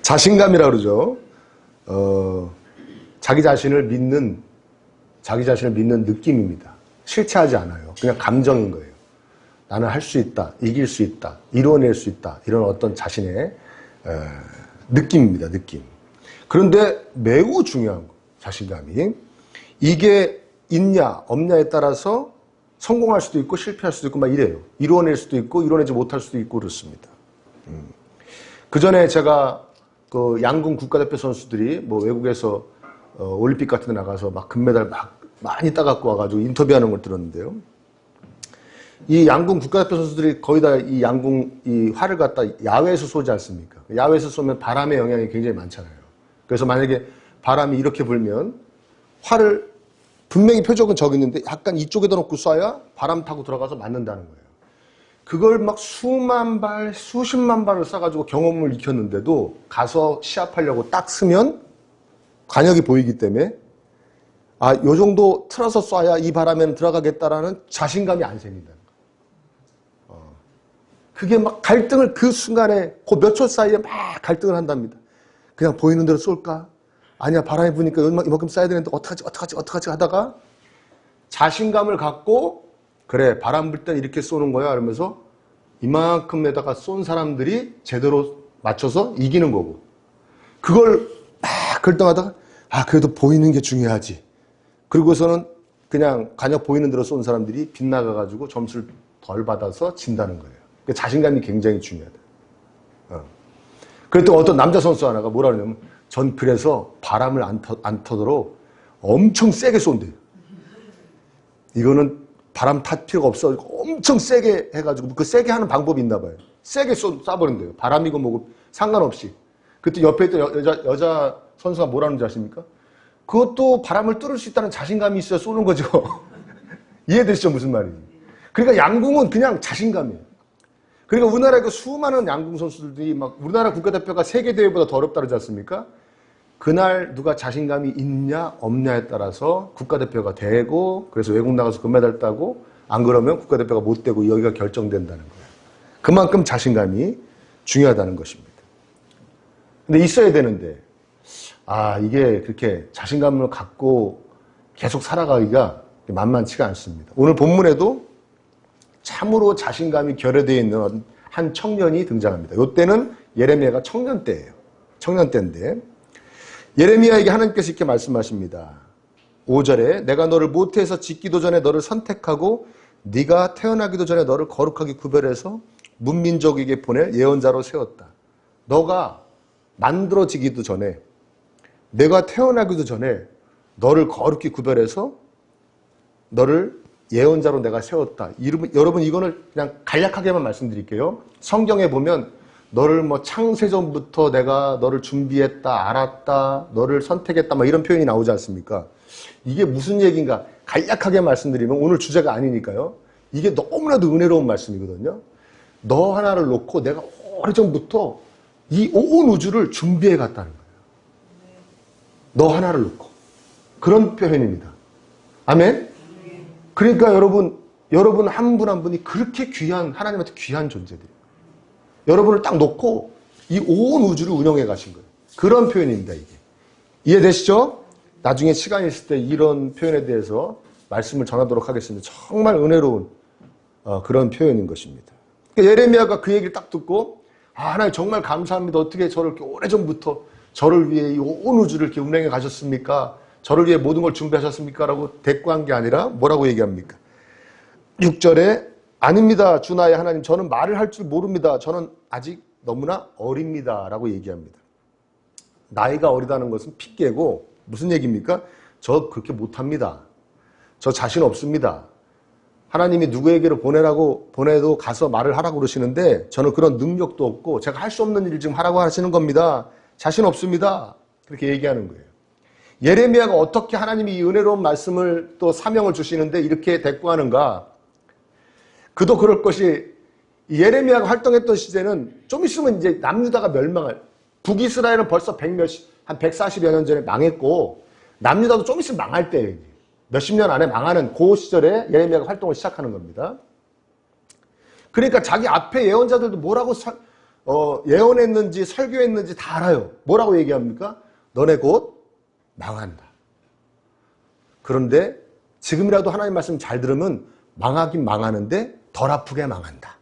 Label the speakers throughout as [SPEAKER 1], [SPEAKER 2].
[SPEAKER 1] 자신감이라 그러죠. 자기 자신을 믿는 느낌입니다. 실체하지 않아요. 그냥 감정인 거예요. 나는 할 수 있다, 이길 수 있다, 이뤄낼 수 있다, 이런 어떤 자신의 느낌입니다. 느낌. 그런데 매우 중요한 거, 자신감이. 이게 있냐 없냐에 따라서 성공할 수도 있고 실패할 수도 있고 막 이래요. 이뤄낼 수도 있고 이뤄내지 못할 수도 있고 그렇습니다. 그 전에 제가 그 양궁 국가대표 선수들이 뭐 외국에서 올림픽 같은 데 나가서 막 금메달 막 많이 따갖고 와가지고 인터뷰하는 걸 들었는데요. 이 양궁 국가대표 선수들이 거의 다 이 양궁 이 활을 갖다 야외에서 쏘지 않습니까? 야외에서 쏘면 바람의 영향이 굉장히 많잖아요. 그래서 만약에 바람이 이렇게 불면 활을 분명히 표적은 저기 있는데 약간 이쪽에다 놓고 쏴야 바람 타고 들어가서 맞는다는 거예요. 그걸 막 수만 발, 수십만 발을 쏴가지고 경험을 익혔는데도 가서 시합하려고 딱 쓰면 관역이 보이기 때문에 요 정도 틀어서 쏴야 이 바람에는 들어가겠다라는 자신감이 안 생긴다는 거예요. 그게 막 갈등을 그 순간에 그 몇 초 사이에 막 갈등을 한답니다. 그냥 보이는 대로 쏠까? 아니야, 바람이 부니까 이만큼 쏴야 되는데 어떡하지 하다가 자신감을 갖고 그래, 바람 불 땐 이렇게 쏘는 거야 이러면서 이만큼에다가 쏜 사람들이 제대로 맞춰서 이기는 거고, 그걸 막 결정하다가 그래도 보이는 게 중요하지. 그리고서는 그냥 간역 보이는 대로 쏜 사람들이 빗나가가지고 점수를 덜 받아서 진다는 거예요. 그러니까 자신감이 굉장히 중요하다. 그랬더니 어떤 남자 선수 하나가 뭐라 그러냐면 전 그래서 바람을 안 터도록 엄청 세게 쏜대요. 이거는 바람 탈 필요가 없어. 엄청 세게 해가지고 그 세게 하는 방법이 있나 봐요. 세게 쏴버린대요. 바람이고 뭐고 상관없이. 그때 옆에 있던 여자 선수가 뭐라는 줄 아십니까? 그것도 바람을 뚫을 수 있다는 자신감이 있어야 쏘는 거죠. 이해되시죠? 무슨 말인지. 그러니까 양궁은 그냥 자신감이에요. 그러니까 우리나라에 그 수많은 양궁 선수들이 막 우리나라 국가대표가 세계대회보다 더 어렵다 그러지 않습니까? 그날 누가 자신감이 있냐 없냐에 따라서 국가대표가 되고, 그래서 외국 나가서 금메달 따고, 안 그러면 국가대표가 못 되고 여기가 결정된다는 거예요. 그만큼 자신감이 중요하다는 것입니다. 근데 있어야 되는데 이게 그렇게 자신감을 갖고 계속 살아가기가 만만치가 않습니다. 오늘 본문에도 참으로 자신감이 결여되어 있는 한 청년이 등장합니다. 이때는 예레미야가 청년 때예요. 청년 때인데 예레미야에게 하나님께서 이렇게 말씀하십니다. 5절에 내가 너를 모태에서 짓기도 전에 너를 선택하고 네가 태어나기도 전에 너를 거룩하게 구별해서 문민족에게 보낼 예언자로 세웠다. 너가 만들어지기도 전에, 내가 태어나기도 전에 너를 거룩히 구별해서 너를 예언자로 내가 세웠다. 여러분 이거는 그냥 간략하게만 말씀드릴게요. 성경에 보면 너를 뭐 창세전부터 내가 너를 준비했다, 알았다, 너를 선택했다 막 이런 표현이 나오지 않습니까? 이게 무슨 얘기인가 간략하게 말씀드리면 오늘 주제가 아니니까요. 이게 너무나도 은혜로운 말씀이거든요. 너 하나를 놓고 내가 오래전부터 이 온 우주를 준비해 갔다는 거예요. 너 하나를 놓고. 그런 표현입니다. 아멘? 그러니까 여러분 한 분 한 분이 그렇게 귀한, 하나님한테 귀한 존재들이에요. 여러분을 딱 놓고 이 온 우주를 운영해 가신 거예요. 그런 표현입니다, 이게. 이해되시죠? 나중에 시간이 있을 때 이런 표현에 대해서 말씀을 전하도록 하겠습니다. 정말 은혜로운 그런 표현인 것입니다. 그러니까 예레미야가 그 얘기를 딱 듣고 하나님 정말 감사합니다. 어떻게 저를 이렇게 오래전부터 저를 위해 이 온 우주를 이렇게 운행해 가셨습니까? 저를 위해 모든 걸 준비하셨습니까? 라고 대꾸한 게 아니라 뭐라고 얘기합니까? 6절에 아닙니다. 주 나의 하나님, 저는 말을 할 줄 모릅니다. 저는 아직 너무나 어립니다. 라고 얘기합니다. 나이가 어리다는 것은 핑계고 무슨 얘기입니까? 저 그렇게 못합니다. 저 자신 없습니다. 하나님이 누구에게로 보내도 가서 말을 하라고 그러시는데 저는 그런 능력도 없고 제가 할 수 없는 일을 지금 하라고 하시는 겁니다. 자신 없습니다. 그렇게 얘기하는 거예요. 예레미야가 어떻게 하나님이 이 은혜로운 말씀을 또 사명을 주시는데 이렇게 대꾸하는가? 그도 그럴 것이 예레미야가 활동했던 시대는 좀 있으면 이제 남유다가 멸망할, 북이스라엘은 벌써 한 140여 년 전에 망했고 남유다도 좀 있으면 망할 때예요. 몇십 년 안에 망하는 그 시절에 예레미야가 활동을 시작하는 겁니다. 그러니까 자기 앞에 예언자들도 뭐라고 예언했는지 설교했는지 다 알아요. 뭐라고 얘기합니까? 너네 곧 망한다. 그런데 지금이라도 하나님 말씀 잘 들으면 망하긴 망하는데 덜 아프게 망한다.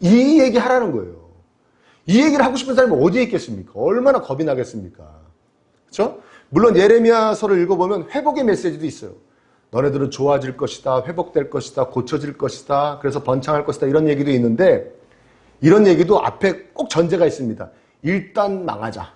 [SPEAKER 1] 이 얘기 하라는 거예요. 이 얘기를 하고 싶은 사람이 어디에 있겠습니까? 얼마나 겁이 나겠습니까? 그렇죠? 물론 예레미야서를 읽어보면 회복의 메시지도 있어요. 너네들은 좋아질 것이다, 회복될 것이다, 고쳐질 것이다, 그래서 번창할 것이다, 이런 얘기도 있는데, 이런 얘기도 앞에 꼭 전제가 있습니다. 일단 망하자.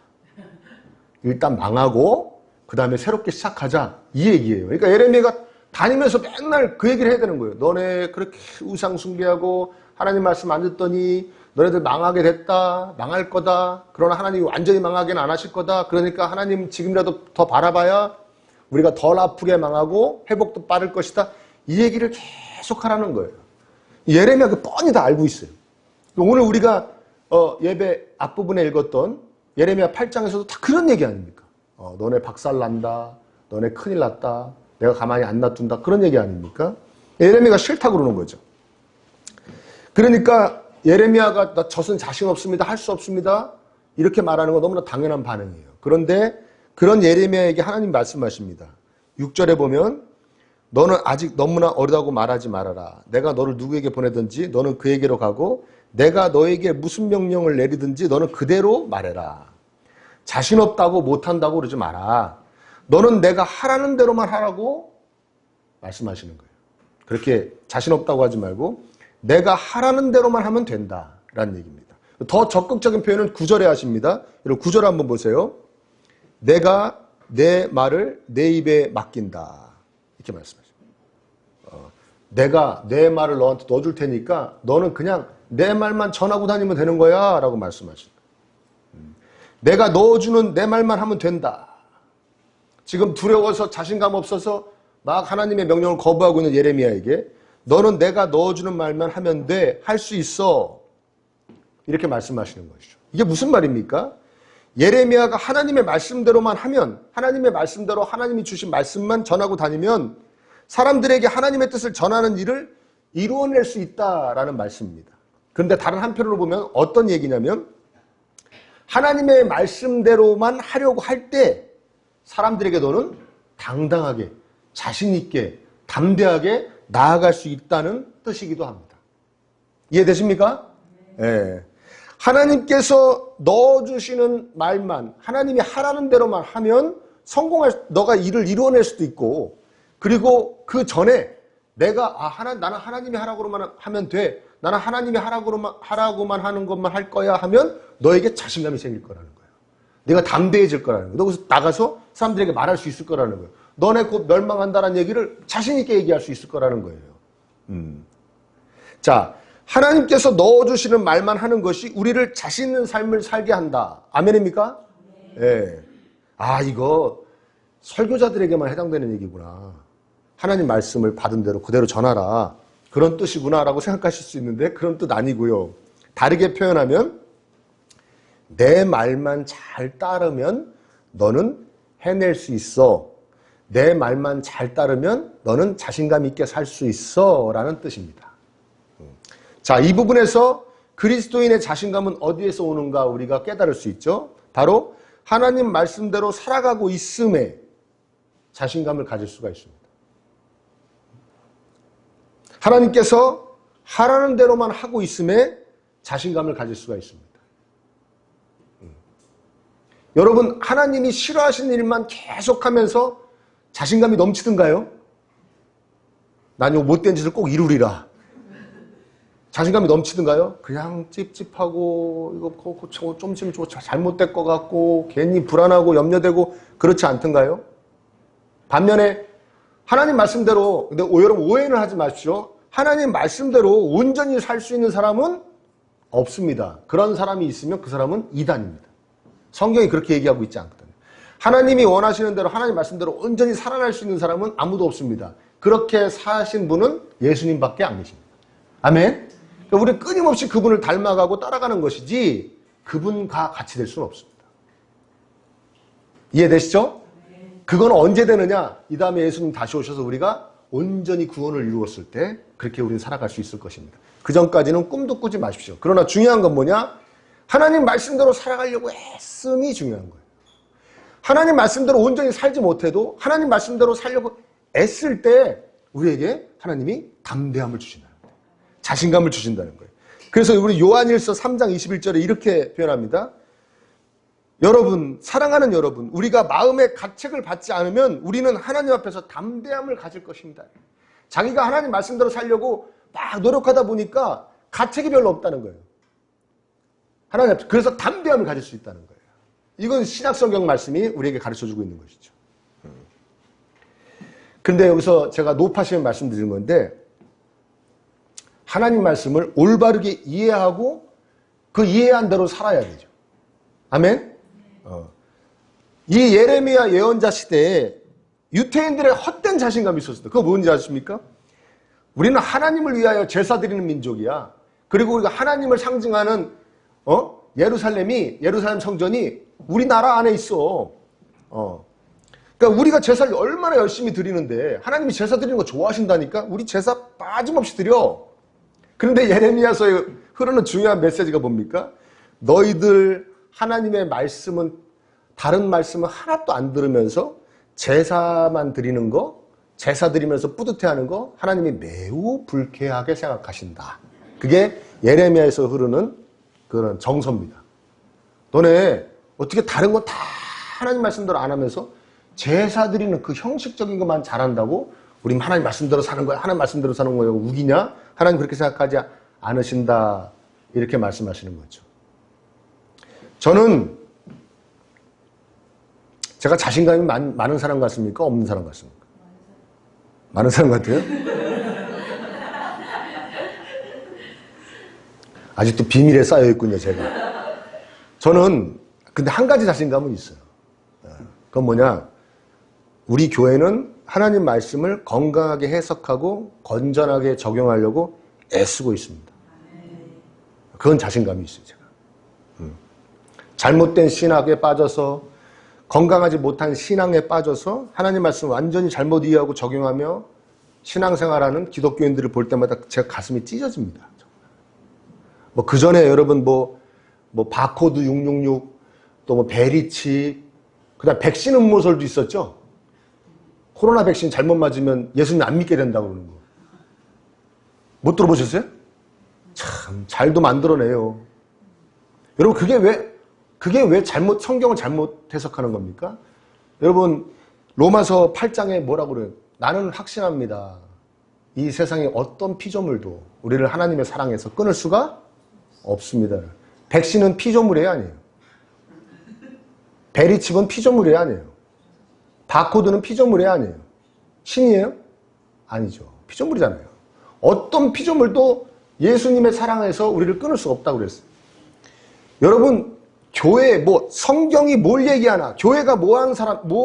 [SPEAKER 1] 일단 망하고 그 다음에 새롭게 시작하자, 이 얘기예요. 그러니까 예레미야가 다니면서 맨날 그 얘기를 해야 되는 거예요. 너네 그렇게 우상 숭배하고 하나님 말씀 안 듣더니 너네들 망하게 됐다, 망할 거다. 그러나 하나님이 완전히 망하게는 안 하실 거다. 그러니까 하나님 지금이라도 더 바라봐야 우리가 덜 아프게 망하고 회복도 빠를 것이다. 이 얘기를 계속 하라는 거예요. 예레미야가 뻔히 다 알고 있어요. 오늘 우리가 예배 앞부분에 읽었던 예레미야 8장에서도 다 그런 얘기 아닙니까? 너네 박살난다, 너네 큰일 났다, 내가 가만히 안 놔둔다, 그런 얘기 아닙니까? 예레미야가 싫다고 그러는 거죠. 그러니까 예레미야가 나 젖은 자신 없습니다, 할 수 없습니다, 이렇게 말하는 건 너무나 당연한 반응이에요. 그런데 그런 예레미야에게 하나님 말씀하십니다. 6절에 보면 너는 아직 너무나 어리다고 말하지 말아라. 내가 너를 누구에게 보내든지 너는 그에게로 가고 내가 너에게 무슨 명령을 내리든지 너는 그대로 말해라. 자신 없다고 못한다고 그러지 마라. 너는 내가 하라는 대로만 하라고 말씀하시는 거예요. 그렇게 자신 없다고 하지 말고 내가 하라는 대로만 하면 된다라는 얘기입니다. 더 적극적인 표현은 9절에 하십니다. 여러분 9절 한번 보세요. 내가 내 말을 내 입에 맡긴다. 이렇게 말씀하십니다. 내가 내 말을 너한테 넣어줄 테니까 너는 그냥 내 말만 전하고 다니면 되는 거야 라고 말씀하십니다. 내가 넣어주는 내 말만 하면 된다. 지금 두려워서 자신감 없어서 막 하나님의 명령을 거부하고 있는 예레미야에게 너는 내가 넣어주는 말만 하면 돼. 할 수 있어. 이렇게 말씀하시는 것이죠. 이게 무슨 말입니까? 예레미야가 하나님의 말씀대로만 하면, 하나님의 말씀대로 하나님이 주신 말씀만 전하고 다니면 사람들에게 하나님의 뜻을 전하는 일을 이루어낼 수 있다라는 말씀입니다. 그런데 다른 한편으로 보면 어떤 얘기냐면 하나님의 말씀대로만 하려고 할 때 사람들에게 너는 당당하게, 자신 있게, 담대하게 나아갈 수 있다는 뜻이기도 합니다. 이해되십니까? 네. 하나님께서 넣어주시는 말만, 하나님이 하라는 대로만 하면 너가 일을 이루어낼 수도 있고, 그리고 그 전에 내가 나는 하나님이 하라고만 하면 돼. 나는 하나님이 하라고만 하는 것만 할 거야 하면 너에게 자신감이 생길 거라는 거예요. 네가 담대해질 거라는 거예요. 너 그래서 나가서 사람들에게 말할 수 있을 거라는 거예요. 너네 곧 멸망한다는 얘기를 자신 있게 얘기할 수 있을 거라는 거예요. 자, 하나님께서 넣어주시는 말만 하는 것이 우리를 자신 있는 삶을 살게 한다. 아멘입니까? 예. 이거 설교자들에게만 해당되는 얘기구나. 하나님 말씀을 받은 대로 그대로 전하라. 그런 뜻이구나라고 생각하실 수 있는데 그런 뜻 아니고요. 다르게 표현하면 내 말만 잘 따르면 너는 해낼 수 있어. 내 말만 잘 따르면 너는 자신감 있게 살 수 있어 라는 뜻입니다. 자, 이 부분에서 그리스도인의 자신감은 어디에서 오는가 우리가 깨달을 수 있죠. 바로 하나님 말씀대로 살아가고 있음에 자신감을 가질 수가 있습니다. 하나님께서 하라는 대로만 하고 있음에 자신감을 가질 수가 있습니다. 여러분, 하나님이 싫어하시는 일만 계속하면서 자신감이 넘치던가요? 난 요 못된 짓을 꼭 이루리라. 자신감이 넘치던가요? 그냥 찝찝하고 이거 좀 있으면 잘못될 것 같고 괜히 불안하고 염려되고 그렇지 않던가요? 반면에 하나님 말씀대로, 근데 여러분 오해는 하지 마십시오. 하나님 말씀대로 온전히 살 수 있는 사람은 없습니다. 그런 사람이 있으면 그 사람은 이단입니다. 성경이 그렇게 얘기하고 있지 않거든요. 하나님이 원하시는 대로 하나님 말씀대로 온전히 살아날 수 있는 사람은 아무도 없습니다. 그렇게 사신 분은 예수님밖에 안 계십니다. 아멘? 우리 끊임없이 그분을 닮아가고 따라가는 것이지 그분과 같이 될 수는 없습니다. 이해되시죠? 그건 언제 되느냐? 이 다음에 예수님 다시 오셔서 우리가 온전히 구원을 이루었을 때 그렇게 우리는 살아갈 수 있을 것입니다. 그 전까지는 꿈도 꾸지 마십시오. 그러나 중요한 건 뭐냐? 하나님 말씀대로 살아가려고 애씀이 중요한 거예요. 하나님 말씀대로 온전히 살지 못해도 하나님 말씀대로 살려고 애쓸 때 우리에게 하나님이 담대함을 주신다는 거예요. 자신감을 주신다는 거예요. 그래서 우리 요한일서 3장 21절에 이렇게 표현합니다. 여러분, 사랑하는 여러분, 우리가 마음의 가책을 받지 않으면 우리는 하나님 앞에서 담대함을 가질 것입니다. 자기가 하나님 말씀대로 살려고 막 노력하다 보니까 가책이 별로 없다는 거예요. 하나님 앞에서. 그래서 담대함을 가질 수 있다는 거예요. 이건 신약성경 말씀이 우리에게 가르쳐주고 있는 것이죠. 그런데 여기서 제가 노파시에 말씀드린 건데 하나님 말씀을 올바르게 이해하고 그 이해한 대로 살아야 되죠. 아멘? 이 예레미야 예언자 시대에 유태인들의 헛된 자신감이 있었습니다. 그거 뭔지 아십니까? 우리는 하나님을 위하여 제사 드리는 민족이야. 그리고 우리가 하나님을 상징하는 예루살em 성전이 우리나라 안에 있어. 그러니까 우리가 제사를 얼마나 열심히 드리는데 하나님이 제사 드리는 거 좋아하신다니까? 우리 제사 빠짐없이 드려. 그런데 예레미야서에 흐르는 중요한 메시지가 뭡니까? 너희들 하나님의 말씀은 다른 말씀은 하나도 안 들으면서 제사만 드리는 거, 제사 드리면서 뿌듯해하는 거 하나님이 매우 불쾌하게 생각하신다. 그게 예레미야에서 흐르는 그런 정서입니다. 너네 어떻게 다른 거 다 하나님 말씀대로 안 하면서 제사 드리는 그 형식적인 것만 잘한다고 우리 하나님 말씀대로 사는 거야, 하나님 말씀대로 사는 거야 우기냐? 하나님 그렇게 생각하지 않으신다. 이렇게 말씀하시는 거죠. 저는 제가 자신감이 많은 사람 같습니까? 없는 사람 같습니까? 많은 사람 같아요? 아직도 비밀에 쌓여있군요, 제가. 저는 근데 한 가지 자신감은 있어요. 그건 뭐냐? 우리 교회는 하나님 말씀을 건강하게 해석하고 건전하게 적용하려고 애쓰고 있습니다. 그건 자신감이 있어요, 제가. 잘못된 신학에 빠져서 건강하지 못한 신앙에 빠져서 하나님 말씀을 완전히 잘못 이해하고 적용하며 신앙생활하는 기독교인들을 볼 때마다 제가 가슴이 찢어집니다. 뭐 그 전에 여러분 뭐 바코드 666 또 뭐 베리치 그다음 백신 음모설도 있었죠. 코로나 백신 잘못 맞으면 예수님 안 믿게 된다고 그러는 거. 못 들어보셨어요? 참 잘도 만들어내요. 여러분 그게 왜 성경을 잘못 해석하는 겁니까? 여러분 로마서 8장에 뭐라고 그래요? 나는 확신합니다. 이 세상에 어떤 피조물도 우리를 하나님의 사랑에서 끊을 수가 없습니다. 백신은 피조물이에요, 아니에요? 베리칩은 피조물이에요, 아니에요? 바코드는 피조물이에요, 아니에요? 신이에요? 아니죠. 피조물이잖아요. 어떤 피조물도 예수님의 사랑에서 우리를 끊을 수가 없다고 그랬어요. 여러분 교회 성경이 뭘 얘기하나, 교회가 뭐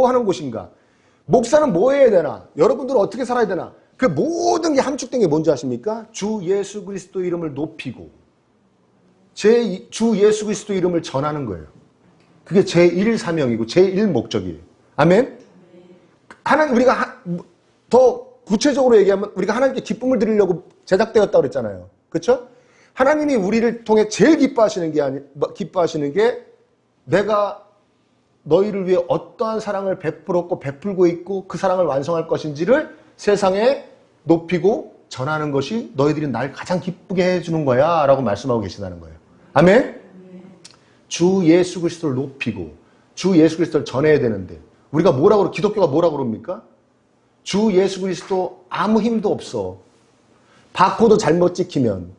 [SPEAKER 1] 하는 곳인가, 목사는 뭐 해야 되나, 여러분들은 어떻게 살아야 되나, 그 모든 게 함축된 게 뭔지 아십니까? 주 예수 그리스도 이름을 높이고 주 예수 그리스도 이름을 전하는 거예요. 그게 제1 사명이고 제1 목적이에요. 아멘? 우리가 더 구체적으로 얘기하면 우리가 하나님께 기쁨을 드리려고 제작되었다고 그랬잖아요. 그렇죠? 하나님이 우리를 통해 제일 기뻐하시는 게 내가 너희를 위해 어떠한 사랑을 베풀었고 베풀고 있고 그 사랑을 완성할 것인지를 세상에 높이고 전하는 것이 너희들이 날 가장 기쁘게 해주는 거야 라고 말씀하고 계시다는 거예요. 아멘? 주 예수 그리스도를 높이고 주 예수 그리스도를 전해야 되는데 우리가 기독교가 뭐라고 그럽니까? 주 예수 그리스도 아무 힘도 없어. 바코드 잘못 찍히면,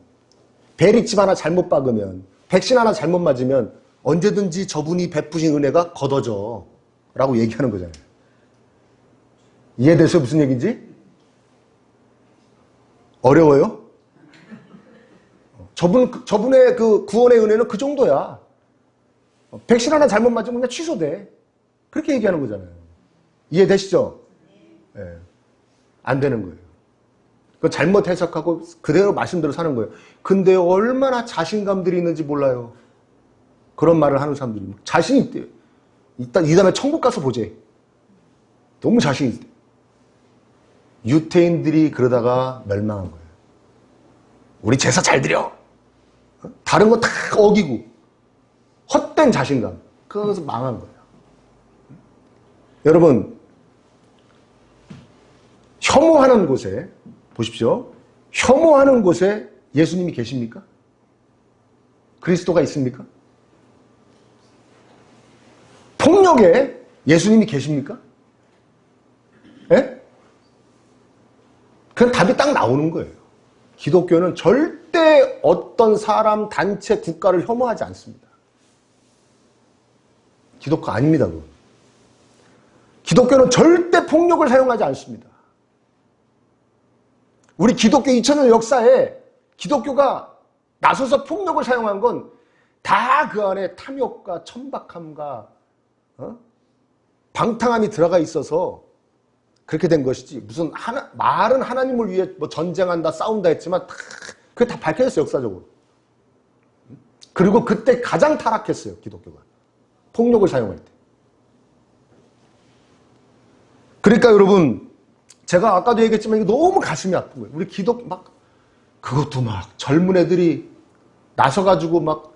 [SPEAKER 1] 베리칩 하나 잘못 박으면, 백신 하나 잘못 맞으면 언제든지 저분이 베푸신 은혜가 걷어져 라고 얘기하는 거잖아요. 이해되세요? 무슨 얘기인지? 어려워요? 저분의 그 구원의 은혜는 그 정도야. 백신 하나 잘못 맞으면 그냥 취소돼. 그렇게 얘기하는 거잖아요. 이해되시죠? 네. 안 되는 거예요. 그 잘못 해석하고 그대로 말씀대로 사는 거예요. 근데 얼마나 자신감들이 있는지 몰라요. 그런 말을 하는 사람들이. 자신이 있대요. 이 다음에 천국 가서 보재. 너무 자신이 있대. 유태인들이 그러다가 멸망한 거예요. 우리 제사 잘 드려. 다른 거 다 어기고 헛된 자신감. 그것은 망한 거예요. 여러분, 혐오하는 곳에, 보십시오. 혐오하는 곳에 예수님이 계십니까? 그리스도가 있습니까? 폭력에 예수님이 계십니까? 예? 그냥 답이 딱 나오는 거예요. 기독교는 절대 어떤 사람, 단체, 국가를 혐오하지 않습니다. 기독교 아닙니다, 그건. 기독교는 절대 폭력을 사용하지 않습니다. 우리 기독교 2000년 역사에 기독교가 나서서 폭력을 사용한 건 다 그 안에 탐욕과 천박함과 방탕함이 들어가 있어서 그렇게 된 것이지, 무슨 말은 하나님을 위해 뭐 전쟁한다, 싸운다 했지만 그게 다 밝혀졌어요, 역사적으로. 그리고 그때 가장 타락했어요, 기독교가. 폭력을 사용할 때. 그러니까 여러분, 제가 아까도 얘기했지만 이게 너무 가슴이 아픈 거예요. 우리 그것도 막 젊은 애들이 나서가지고 막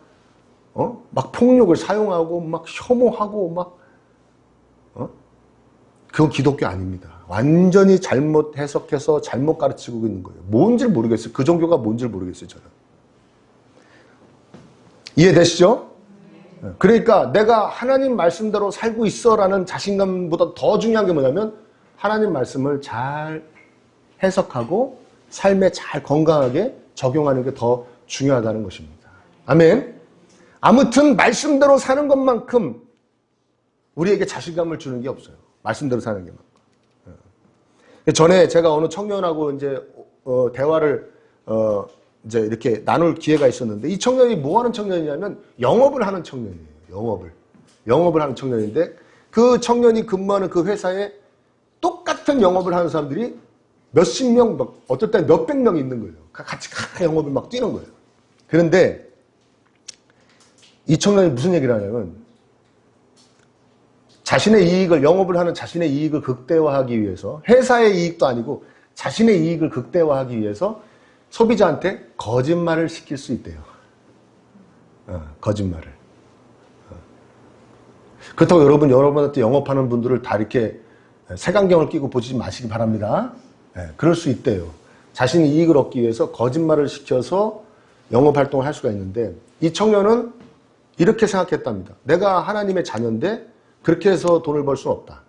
[SPEAKER 1] 폭력을 사용하고 막 혐오하고 그건 기독교 아닙니다. 완전히 잘못 해석해서 잘못 가르치고 있는 거예요. 뭔지 모르겠어요. 그 종교가 뭔지 모르겠어요, 저는. 이해되시죠? 그러니까 내가 하나님 말씀대로 살고 있어라는 자신감보다 더 중요한 게 뭐냐면 하나님 말씀을 잘 해석하고 삶에 잘 건강하게 적용하는 게 더 중요하다는 것입니다. 아멘. 아무튼 말씀대로 사는 것만큼 우리에게 자신감을 주는 게 없어요. 말씀대로 사는 게. 전에 제가 어느 청년하고 이제 대화를 이제 이렇게 나눌 기회가 있었는데, 이 청년이 뭐 하는 청년이냐면 영업을 하는 청년이에요. 영업을 하는 청년인데, 그 청년이 근무하는 그 회사에 똑같은 영업을 하는 사람들이 몇십 명, 어떨 땐 몇백 명 있는 거예요. 같이 영업을 막 뛰는 거예요. 그런데 이 청년이 무슨 얘기를 하냐면, 자신의 이익을, 영업을 하는 자신의 이익을 극대화하기 위해서, 회사의 이익도 아니고 자신의 이익을 극대화하기 위해서 소비자한테 거짓말을 시킬 수 있대요. 거짓말을. 그렇다고 여러분한테 영업하는 분들을 다 이렇게 색안경을 끼고 보지 마시기 바랍니다. 그럴 수 있대요. 자신이 이익을 얻기 위해서 거짓말을 시켜서 영업활동을 할 수가 있는데, 이 청년은 이렇게 생각했답니다. 내가 하나님의 자녀인데 그렇게 해서 돈을 벌 수는 없다.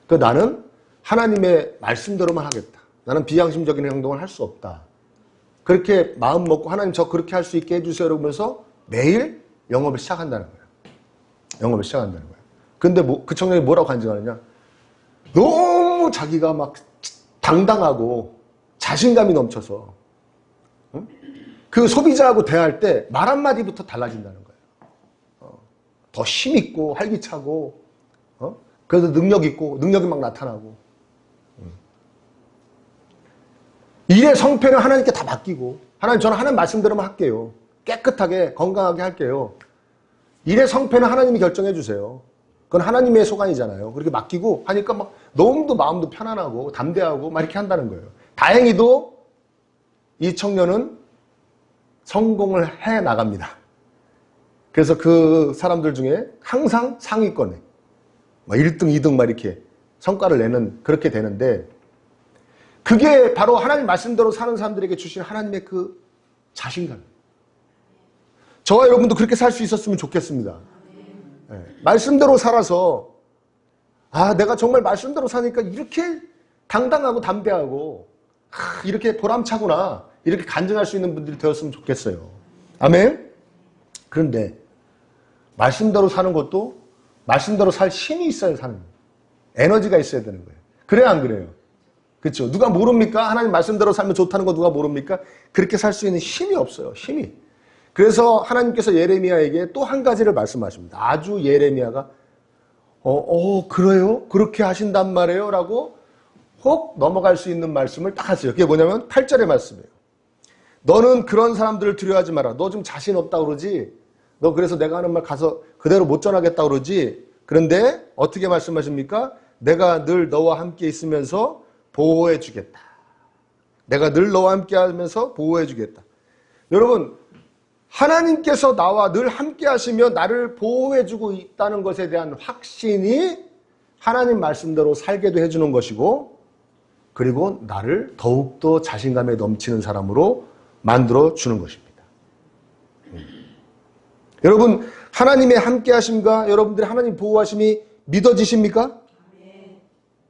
[SPEAKER 1] 그러니까 나는 하나님의 말씀대로만 하겠다. 나는 비양심적인 행동을 할 수 없다. 그렇게 마음 먹고 하나님 저 그렇게 할 수 있게 해주세요 이러면서 매일 영업을 시작한다는 거예요. 영업을 시작한다는 거예요. 근데 그 청년이 뭐라고 간증하느냐? 너무 자기가 막 당당하고 자신감이 넘쳐서 그 소비자하고 대화할 때 말 한마디부터 달라진다는 거예요. 더 힘있고 활기차고 그래서 능력이 막 나타나고, 일의 성패는 하나님께 다 맡기고, 하나님 저는 하나님 말씀대로만 할게요. 깨끗하게 건강하게 할게요. 일의 성패는 하나님이 결정해 주세요. 그건 하나님의 소관이잖아요. 그렇게 맡기고 하니까 막 너무도 마음도 편안하고 담대하고 막 이렇게 한다는 거예요. 다행히도 이 청년은 성공을 해 나갑니다. 그래서 그 사람들 중에 항상 상위권에 1등, 2등 막 이렇게 성과를 내는, 그렇게 되는데, 그게 바로 하나님 말씀대로 사는 사람들에게 주신 하나님의 그 자신감. 저와 여러분도 그렇게 살 수 있었으면 좋겠습니다. 말씀대로 살아서, 내가 정말 말씀대로 사니까 이렇게 당당하고 담대하고 이렇게 보람차구나, 이렇게 간증할 수 있는 분들이 되었으면 좋겠어요. 아멘. 그런데 말씀대로 사는 것도 말씀대로 살 힘이 있어야 사는 거예요. 에너지가 있어야 되는 거예요. 그래야 안 그래요? 그렇죠? 누가 모릅니까? 하나님 말씀대로 살면 좋다는 거 누가 모릅니까? 그렇게 살 수 있는 힘이 없어요. 힘이. 그래서 하나님께서 예레미야에게 또 한 가지를 말씀하십니다. 아주 예레미야가 그래요? 그렇게 하신단 말이에요? 라고 혹 넘어갈 수 있는 말씀을 딱 하세요. 그게 뭐냐면 8절의 말씀이에요. 너는 그런 사람들을 두려워하지 마라. 너 좀 자신 없다 그러지? 너 그래서 내가 하는 말 가서 그대로 못 전하겠다 그러지? 그런데 어떻게 말씀하십니까? 내가 늘 너와 함께 있으면서 보호해 주겠다. 내가 늘 너와 함께 하면서 보호해 주겠다. 여러분, 하나님께서 나와 늘 함께 하시며 나를 보호해주고 있다는 것에 대한 확신이 하나님 말씀대로 살게도 해주는 것이고, 그리고 나를 더욱더 자신감에 넘치는 사람으로 만들어주는 것입니다. 여러분, 하나님의 함께 하심과 여러분들의 하나님 보호하심이 믿어지십니까?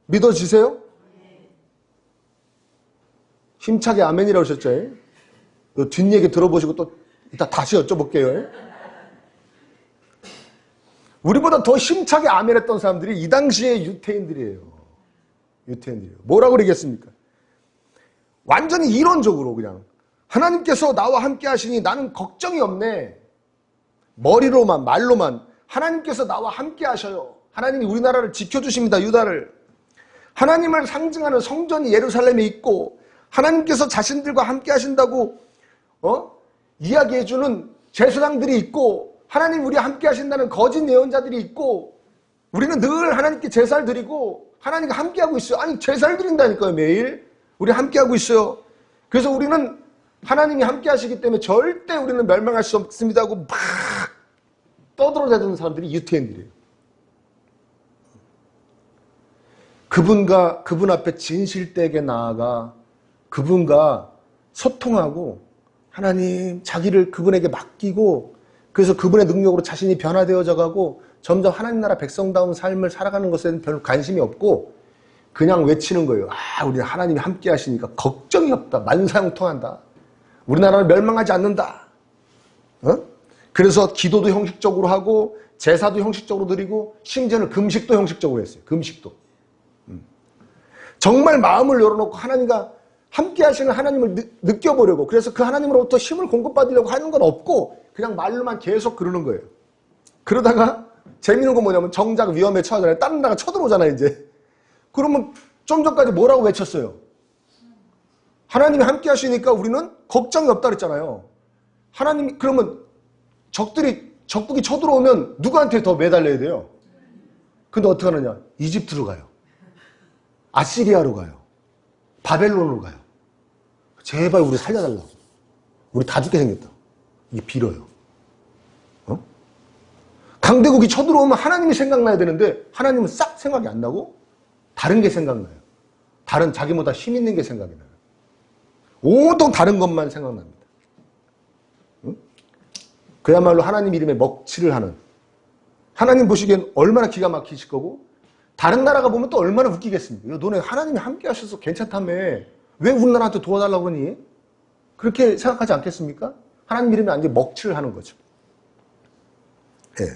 [SPEAKER 1] 믿어지세요? 힘차게 아멘이라고 하셨죠? 뒷얘기 들어보시고 또 이따 다시 여쭤볼게요. 우리보다 더 힘차게 아멘했던 사람들이 이 당시의 유태인들이에요. 뭐라고 그러겠습니까? 완전히 이론적으로 그냥 하나님께서 나와 함께 하시니 나는 걱정이 없네. 머리로만 말로만 하나님께서 나와 함께 하셔요. 하나님이 우리나라를 지켜주십니다. 유다를. 하나님을 상징하는 성전이 예루살렘에 있고 하나님께서 자신들과 함께 하신다고 이야기해주는 제사장들이 있고 하나님 우리와 함께 하신다는 거짓 예언자들이 있고 우리는 늘 하나님께 제사를 드리고 하나님과 함께하고 있어요. 아니 제사를 드린다니까요. 매일 우리 함께하고 있어요. 그래서 우리는 하나님이 함께 하시기 때문에 절대 우리는 멸망할 수 없습니다 하고 막 떠들어대는 사람들이 유태인들이에요. 그분 앞에 진실되게 나아가 그분과 소통하고 하나님 자기를 그분에게 맡기고 그래서 그분의 능력으로 자신이 변화되어져 가고 점점 하나님 나라 백성다운 삶을 살아가는 것에는 별로 관심이 없고 그냥 외치는 거예요. 우리 하나님이 함께 하시니까 걱정이 없다. 만사형통한다. 우리나라는 멸망하지 않는다. 그래서 기도도 형식적으로 하고 제사도 형식적으로 드리고 심지어는 금식도 형식적으로 했어요. 금식도. 정말 마음을 열어놓고 하나님과 함께 하시는 하나님을 느껴보려고 그래서 그 하나님으로부터 힘을 공급받으려고 하는 건 없고 그냥 말로만 계속 그러는 거예요. 그러다가 재미있는 건 뭐냐면 정작 위험에 처하잖아요. 다른 나라가 쳐들어오잖아요. 이제. 그러면 좀 전까지 뭐라고 외쳤어요? 하나님이 함께 하시니까 우리는 걱정이 없다 그랬잖아요. 하나님이 그러면 적국이 쳐들어오면 누구한테 더 매달려야 돼요? 근데 어떻게 하느냐? 이집트로 가요. 아시리아로 가요. 바벨론으로 가요. 제발 우리 살려달라고. 우리 다 죽게 생겼다. 이게 빌어요. 강대국이 쳐들어오면 하나님이 생각나야 되는데 하나님은 싹 생각이 안 나고 다른 게 생각나요. 다른 자기보다 힘 있는 게 생각이 나요. 온통 다른 것만 생각납니다. 그야말로 하나님 이름에 먹칠을 하는 하나님 보시기엔 얼마나 기가 막히실 거고 다른 나라가 보면 또 얼마나 웃기겠습니까? 너네 하나님이 함께 하셔서 괜찮다며 왜 우리나라한테 도와달라고 그러니? 그렇게 생각하지 않겠습니까? 하나님 이름에 완전히 먹칠을 하는 거죠. 예.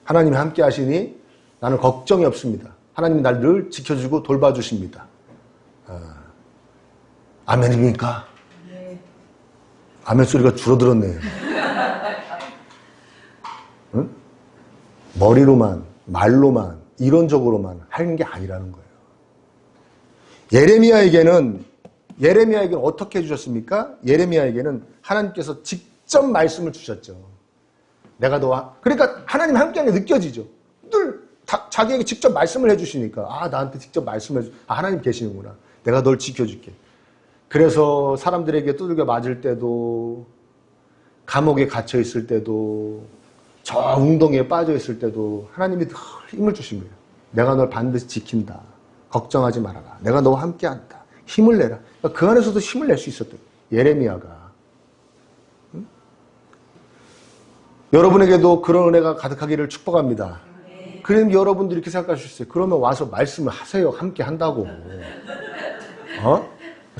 [SPEAKER 1] 하나님이 함께 하시니 나는 걱정이 없습니다. 하나님이 날 늘 지켜주고 돌봐주십니다. 아멘입니까? 네. 아멘 소리가 줄어들었네요. 응? 머리로만 말로만 이론적으로만 하는 게 아니라는 거예요. 예레미야에게는 어떻게 해주셨습니까? 예레미야에게는 하나님께서 직접 말씀을 주셨죠. 내가 너와 그러니까 하나님 함께하는 게 느껴지죠. 늘 자기에게 직접 말씀을 해주시니까 나한테 직접 말씀을 하나님 계시는구나. 내가 널 지켜줄게. 그래서 사람들에게 두들겨 맞을 때도 감옥에 갇혀 있을 때도 저 웅덩이에 빠져 있을 때도 하나님이 늘 힘을 주신 거예요. 내가 널 반드시 지킨다. 걱정하지 말아라. 내가 너와 함께한다. 힘을 내라. 그러니까 그 안에서도 힘을 낼 수 있었던 예레미야가. 응? 여러분에게도 그런 은혜가 가득하기를 축복합니다. 그럼 여러분들이 이렇게 생각하실 수 있어요. 그러면 와서 말씀을 하세요. 함께 한다고.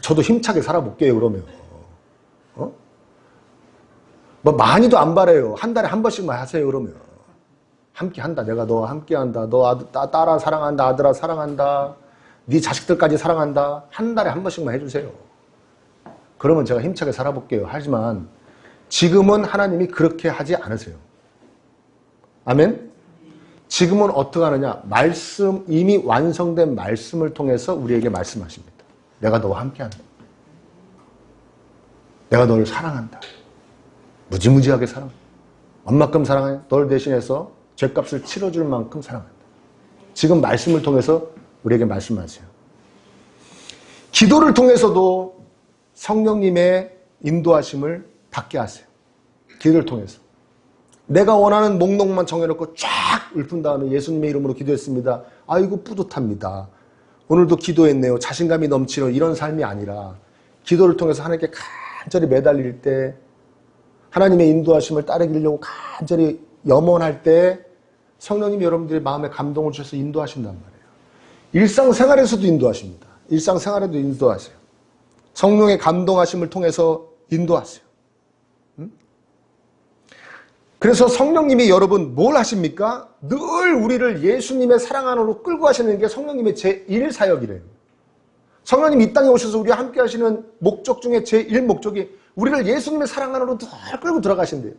[SPEAKER 1] 저도 힘차게 살아볼게요. 그러면. 뭐 많이도 안 바래요. 한 달에 한 번씩만 하세요. 그러면. 함께 한다. 내가 너와 함께 한다. 너 딸아 사랑한다. 아들아 사랑한다. 네 자식들까지 사랑한다. 한 달에 한 번씩만 해주세요. 그러면 제가 힘차게 살아볼게요. 하지만 지금은 하나님이 그렇게 하지 않으세요. 아멘? 지금은 어떻게 하느냐? 말씀, 이미 완성된 말씀을 통해서 우리에게 말씀하십니다. 내가 너와 함께한다. 내가 너를 사랑한다. 무지무지하게 사랑한다. 얼마큼 사랑해? 널 대신해서 죄값을 치러줄 만큼 사랑한다. 지금 말씀을 통해서 우리에게 말씀하세요. 기도를 통해서도 성령님의 인도하심을 받게 하세요. 기도를 통해서. 내가 원하는 목록만 정해놓고 쫙 읊은 다음에 예수님의 이름으로 기도했습니다. 아이고 뿌듯합니다. 오늘도 기도했네요. 자신감이 넘치는 이런 삶이 아니라 기도를 통해서 하나님께 간절히 매달릴 때, 하나님의 인도하심을 따르기려고 간절히 염원할 때 성령님이 여러분들의 마음에 감동을 주셔서 인도하신단 말이에요. 일상생활에서도 인도하십니다. 일상생활에도 인도하세요. 성령의 감동하심을 통해서 인도하세요. 그래서 성령님이 여러분 뭘 하십니까? 늘 우리를 예수님의 사랑 안으로 끌고 가시는 게 성령님의 제1사역이래요. 성령님 이 땅에 오셔서 우리와 함께 하시는 목적 중에 제1목적이 우리를 예수님의 사랑 안으로 늘 끌고 들어가신대요.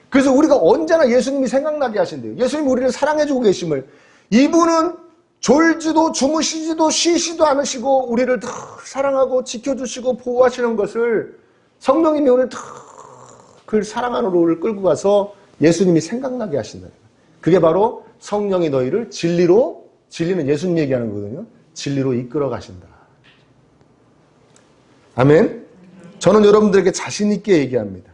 [SPEAKER 1] 그래서 우리가 언제나 예수님이 생각나게 하신대요. 예수님이 우리를 사랑해주고 계심을. 이분은 졸지도 주무시지도 쉬지도 않으시고 우리를 늘 사랑하고 지켜주시고 보호하시는 것을 성령님이 오늘 그 사랑 안으로 우리를 끌고 가서 예수님이 생각나게 하신다. 그게 바로 성령이 너희를 진리로, 진리는 예수님 얘기하는 거거든요. 진리로 이끌어 가신다. 아멘. 저는 여러분들에게 자신 있게 얘기합니다.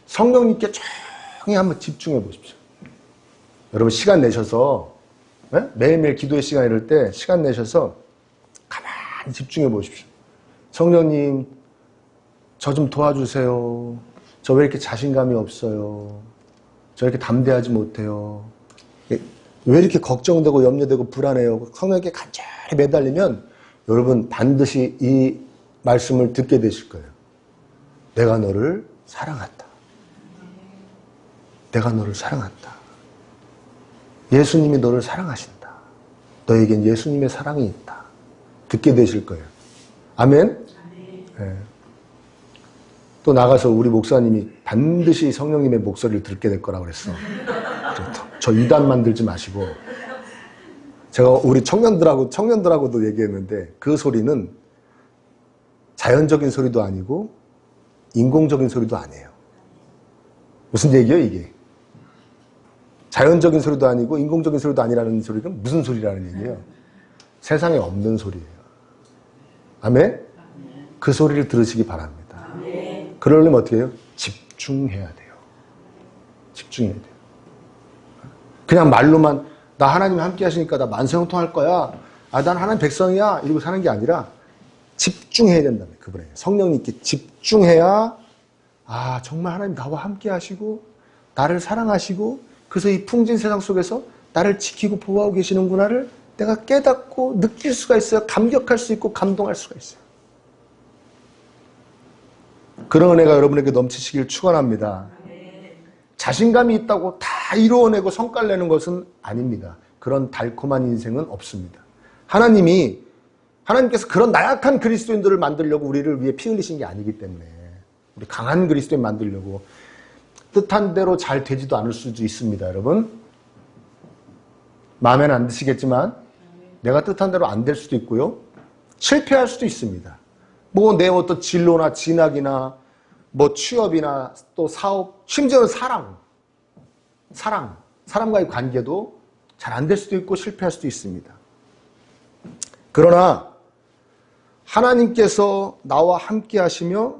[SPEAKER 1] 성령님께 조용히 한번 집중해 보십시오. 여러분 시간 내셔서 매일매일 기도의 시간 이럴 때 시간 내셔서 가만히 집중해 보십시오. 성령님 저 좀 도와주세요. 저 왜 이렇게 자신감이 없어요? 저 이렇게 담대하지 못해요? 왜 이렇게 걱정되고 염려되고 불안해요? 성령에게 간절히 매달리면 여러분 반드시 이 말씀을 듣게 되실 거예요. 내가 너를 사랑한다. 내가 너를 사랑한다. 예수님이 너를 사랑하신다. 너에겐 예수님의 사랑이 있다. 듣게 되실 거예요. 아멘? 네. 또 나가서 우리 목사님이 반드시 성령님의 목소리를 듣게 될 거라고 그랬어. 저 이단 만들지 마시고. 제가 우리 청년들하고도 얘기했는데 그 소리는 자연적인 소리도 아니고 인공적인 소리도 아니에요. 무슨 얘기예요, 이게? 자연적인 소리도 아니고 인공적인 소리도 아니라는 소리는 무슨 소리라는 얘기예요? 세상에 없는 소리예요. 아멘? 그 소리를 들으시기 바랍니다. 그러려면 어떻게 해요? 집중해야 돼요. 집중해야 돼요. 그냥 말로만 나 하나님이 함께 하시니까 나 만세형통할 거야. 난 하나님 백성이야. 이러고 사는 게 아니라 집중해야 된다며. 그분에 성령님께 집중해야 정말 하나님 나와 함께 하시고 나를 사랑하시고 그래서 이 풍진 세상 속에서 나를 지키고 보호하고 계시는구나를 내가 깨닫고 느낄 수가 있어요. 감격할 수 있고 감동할 수가 있어요. 그런 은혜가 여러분에게 넘치시길 축원합니다. 자신감이 있다고 다 이루어내고 성과를 내는 것은 아닙니다. 그런 달콤한 인생은 없습니다. 하나님께서 그런 나약한 그리스도인들을 만들려고 우리를 위해 피 흘리신 게 아니기 때문에 우리 강한 그리스도인 만들려고 뜻한 대로 잘 되지도 않을 수도 있습니다. 여러분 마음에는 안 드시겠지만 내가 뜻한 대로 안 될 수도 있고요. 실패할 수도 있습니다. 뭐 내 어떤 진로나 진학이나 뭐 취업이나 또 사업, 심지어는 사람과의 관계도 잘 안 될 수도 있고 실패할 수도 있습니다. 그러나 하나님께서 나와 함께 하시며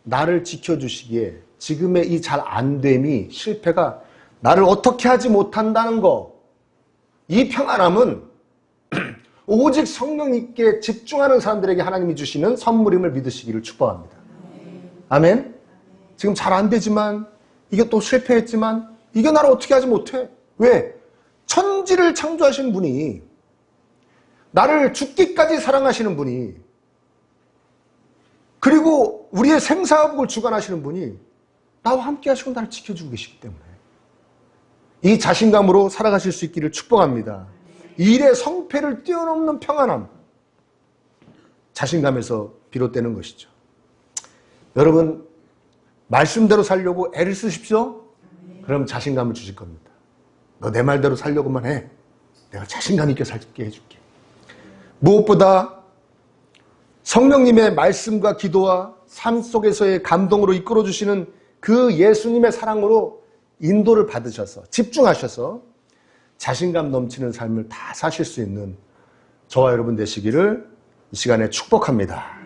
[SPEAKER 1] 나를 지켜주시기에 지금의 이 잘 안 됨이 실패가 나를 어떻게 하지 못한다는 거, 이 평안함은 오직 성령님께 집중하는 사람들에게 하나님이 주시는 선물임을 믿으시기를 축복합니다. 아멘? 지금 잘 안 되지만 이게 또 실패했지만 이게 나를 어떻게 하지 못해. 왜? 천지를 창조하신 분이 나를 죽기까지 사랑하시는 분이 그리고 우리의 생사화복을 주관하시는 분이 나와 함께 하시고 나를 지켜주고 계시기 때문에 이 자신감으로 살아가실 수 있기를 축복합니다. 일의 성패를 뛰어넘는 평안함, 자신감에서 비롯되는 것이죠. 여러분 말씀대로 살려고 애를 쓰십시오. 그럼 자신감을 주실 겁니다. 너 내 말대로 살려고만 해. 내가 자신감 있게 살게 해줄게. 무엇보다 성령님의 말씀과 기도와 삶 속에서의 감동으로 이끌어주시는 그 예수님의 사랑으로 인도를 받으셔서 집중하셔서 자신감 넘치는 삶을 다 사실 수 있는 저와 여러분 되시기를 이 시간에 축복합니다.